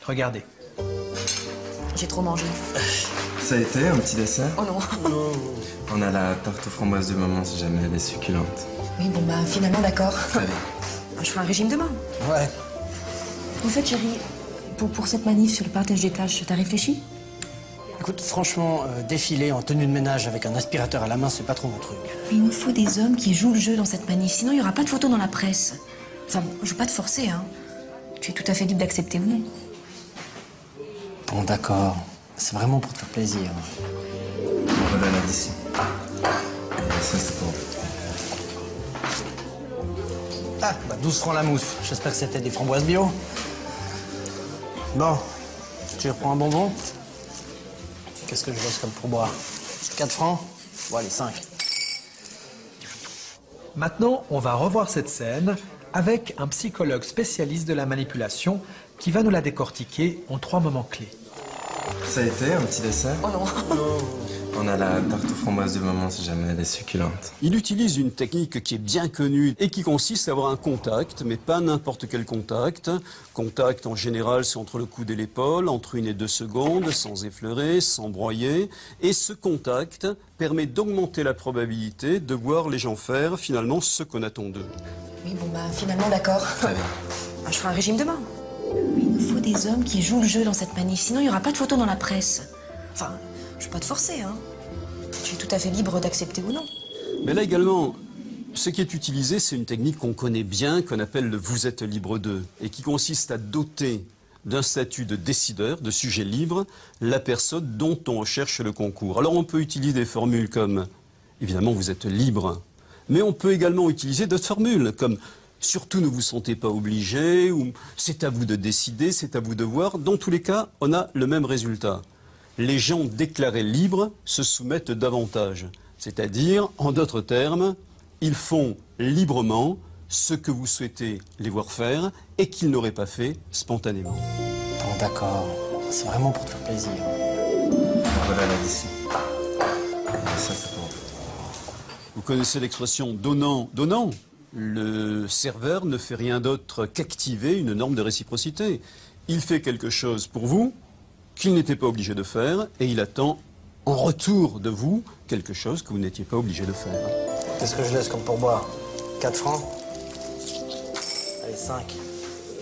Regardez. J'ai trop mangé. Ça a été un petit dessert? Oh non. On a la tarte aux framboises de maman si jamais elle est succulente. Oui, bon bah finalement d'accord. Allez. Je ferai un régime demain. Ouais. En fait, chérie, pour cette manif sur le partage des tâches, t'as réfléchi? Écoute, franchement, défiler en tenue de ménage avec un aspirateur à la main, c'est pas trop mon truc. Mais il nous faut des hommes qui jouent le jeu dans cette manif, sinon il n'y aura pas de photos dans la presse. Enfin, bon, je veux pas te forcer, hein. Tu es tout à fait libre d'accepter ou non. Bon, d'accord. C'est vraiment pour te faire plaisir. On va la d'ici. Ça, c'est pour vous. Ah, bah 12 francs la mousse. J'espère que c'était des framboises bio. Bon, tu reprends un bonbon? Qu'est-ce que je laisse comme pourboire? 4 francs? Bon, allez, 5. Maintenant, on va revoir cette scène avec un psychologue spécialiste de la manipulation qui va nous la décortiquer en 3 moments clés. Ça a été un petit dessert? Oh non. On a la tarte aux framboises de maman si jamais elle est succulente. Il utilise une technique qui est bien connue et qui consiste à avoir un contact, mais pas n'importe quel contact. Contact, en général, c'est entre le coude et l'épaule, entre 1 et 2 secondes, sans effleurer, sans broyer. Et ce contact permet d'augmenter la probabilité de voir les gens faire, finalement, ce qu'on attend d'eux. Oui, bon bah finalement d'accord. Allez. Je ferai un régime demain. Il nous faut des hommes qui jouent le jeu dans cette manif, sinon il n'y aura pas de photos dans la presse. Enfin, je veux pas te forcer, hein. Tu es tout à fait libre d'accepter ou non. Mais là également, ce qui est utilisé, c'est une technique qu'on connaît bien, qu'on appelle le « vous êtes libre d'eux » et qui consiste à doter d'un statut de décideur, de sujet libre, la personne dont on recherche le concours. Alors on peut utiliser des formules comme « évidemment, vous êtes libre », mais on peut également utiliser d'autres formules comme « surtout ne vous sentez pas obligé » ou « c'est à vous de décider, c'est à vous de voir ». Dans tous les cas, on a le même résultat. Les gens déclarés libres se soumettent davantage. C'est-à-dire, en d'autres termes, ils font librement ce que vous souhaitez les voir faire et qu'ils n'auraient pas fait spontanément. Bon, d'accord. C'est vraiment pour te faire plaisir. On va la d'ici. Ça, c'est pour vous. Vous connaissez l'expression donnant, donnant. Le serveur ne fait rien d'autre qu'activer une norme de réciprocité. Il fait quelque chose pour vous qu'il n'était pas obligé de faire et il attend en retour de vous quelque chose que vous n'étiez pas obligé de faire. Qu'est-ce que je laisse comme pourboire? 4 francs? Allez, 5.